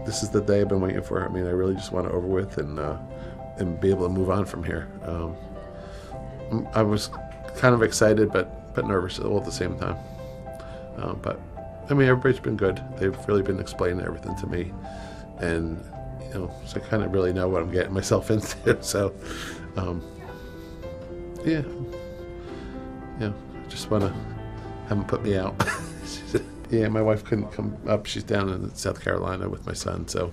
this is the day I've been waiting for. I mean, I really just want it over with and be able to move on from here. I was kind of excited but nervous all at the same time. But I mean, everybody's been good. They've really been explaining everything to me, and so I kind of really know what I'm getting myself into. So, yeah, I just want to have them put me out. Yeah, my wife couldn't come up. She's down in South Carolina with my son, so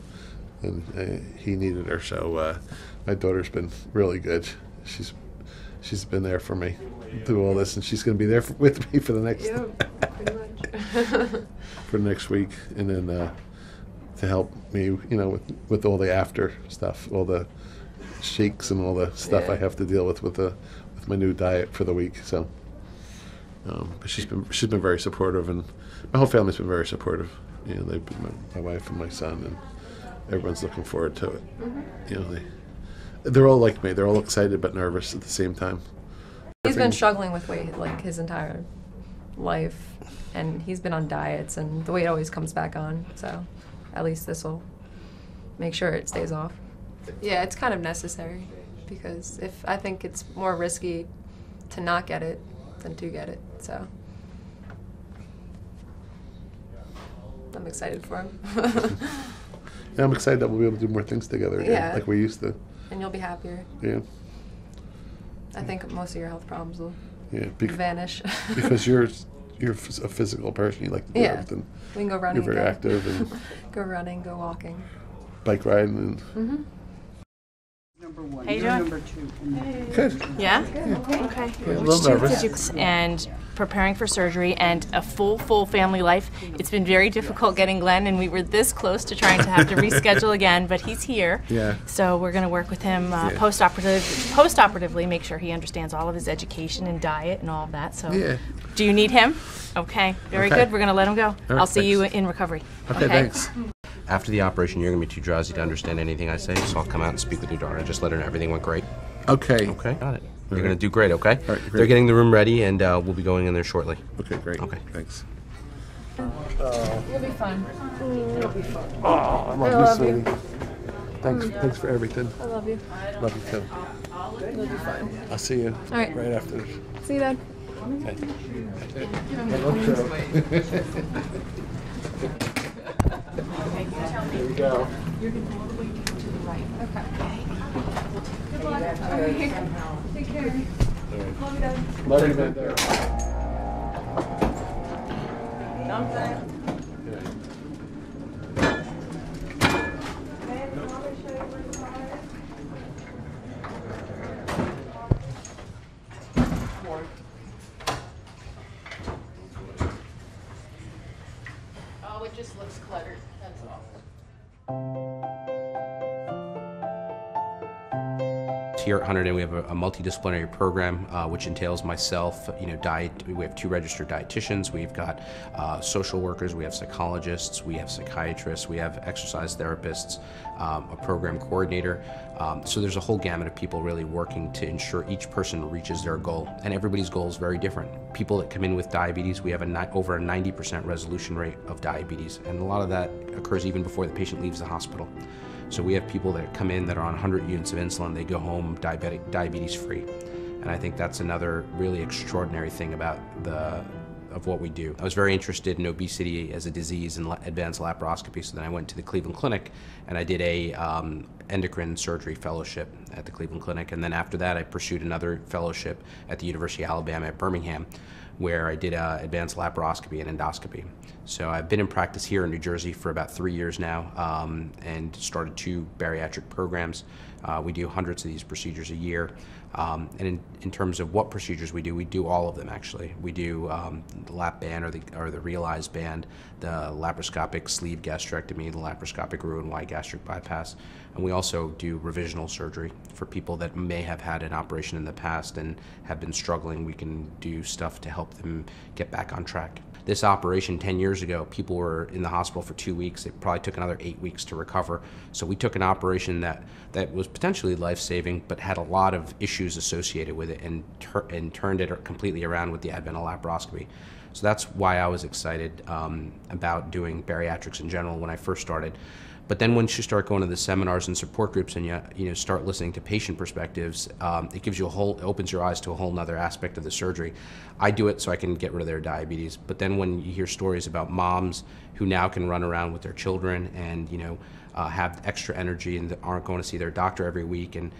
and he needed her. So my daughter's been really good. She's been there for me through all this, and she's going to be there with me for the next pretty much. for next week, and then to help me, with all the after stuff, all the shakes and all the stuff I have to deal with my new diet for the week. So, but she's been very supportive, and my whole family's been very supportive. They've been my wife and my son, and everyone's looking forward to it. Mm-hmm. They're all like me. They're all excited but nervous at the same time. He's been struggling with weight like his entire life, and he's been on diets, and the weight always comes back on. So at least this will make sure it stays off. Yeah, it's kind of necessary, because I think it's more risky to not get it than to get it. So I'm excited for him. Yeah, I'm excited that we'll be able to do more things together again, like we used to. And you'll be happier. Yeah. I think most of your health problems will vanish. Because you're a physical person. You like to do everything. We can go running. You're very active. And go running, go walking. Bike riding. And Number one. How you You're doing? number two. Good. Yeah? Yeah. Okay. Yeah, a little nervous. And preparing for surgery and a full family life. It's been very difficult getting Glenn, and we were this close to trying to have to reschedule again, but he's here. Yeah. So we're going to work with him post-operatively, make sure he understands all of his education and diet and all of that. So do you need him? Okay. Very good. We're going to let him go. Right, I'll see you in recovery. Okay, thanks. After the operation, you're going to be too drowsy to understand anything I say, so I'll come out and speak with your daughter. Just let her know everything went great. Okay. Okay, got it. You're going to do great, okay? All right, great. They're getting the room ready, and we'll be going in there shortly. Okay, great. Okay. Thanks. It'll be fun. It'll be fun. Oh, I love you, sweetie. Thanks for everything. I love you. Love you too. It'll be fun. I'll see you right after this. See you, Dad. Okay. Here we go. You're going to all the way to the right. Okay. Good luck. Take care. Love you, Dad. Love you, man. Oh, it just looks cluttered. That's all. Here at Hunterdon, we have a multidisciplinary program, which entails myself, diet. We have 2 registered dietitians. We've got social workers. We have psychologists. We have psychiatrists. We have exercise therapists, a program coordinator. So there's a whole gamut of people really working to ensure each person reaches their goal. And everybody's goal is very different. People that come in with diabetes, we have over a 90% resolution rate of diabetes. And a lot of that occurs even before the patient leaves the hospital. So we have people that come in that are on 100 units of insulin, they go home diabetes free. And I think that's another really extraordinary thing about what we do. I was very interested in obesity as a disease and advanced laparoscopy, so then I went to the Cleveland Clinic and I did a endocrine surgery fellowship at the Cleveland Clinic. And then after that, I pursued another fellowship at the University of Alabama at Birmingham, where I did advanced laparoscopy and endoscopy. So I've been in practice here in New Jersey for about 3 years now, and started 2 bariatric programs. We do hundreds of these procedures a year. And in terms of what procedures we do all of them actually. We do the lap band or the realized band, the laparoscopic sleeve gastrectomy, the laparoscopic Roux-en-Y gastric bypass, and we also do revisional surgery for people that may have had an operation in the past and have been struggling. We can do stuff to help them get back on track. This operation 10 years ago, people were in the hospital for 2 weeks. It probably took another 8 weeks to recover. So we took an operation that was potentially life-saving, but had a lot of issues associated with it, and turned it completely around with the advent of laparoscopy. So that's why I was excited about doing bariatrics in general when I first started. But then once you start going to the seminars and support groups and you start listening to patient perspectives, it gives you opens your eyes to a whole nother aspect of the surgery. I do it so I can get rid of their diabetes. But then when you hear stories about moms who now can run around with their children and have extra energy and aren't going to see their doctor every week, and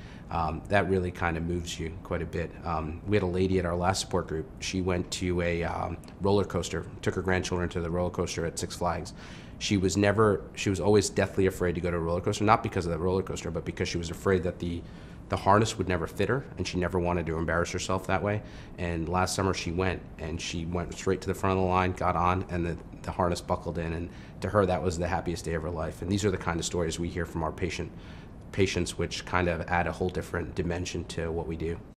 that really kind of moves you quite a bit. We had a lady at our last support group. She went to a roller coaster, took her grandchildren to the roller coaster at Six Flags. She was always deathly afraid to go to a roller coaster, not because of the roller coaster, but because she was afraid that the harness would never fit her, and she never wanted to embarrass herself that way. And last summer she went straight to the front of the line, got on, and the harness buckled in, and to her that was the happiest day of her life. And these are the kind of stories we hear from our patients, which kind of add a whole different dimension to what we do.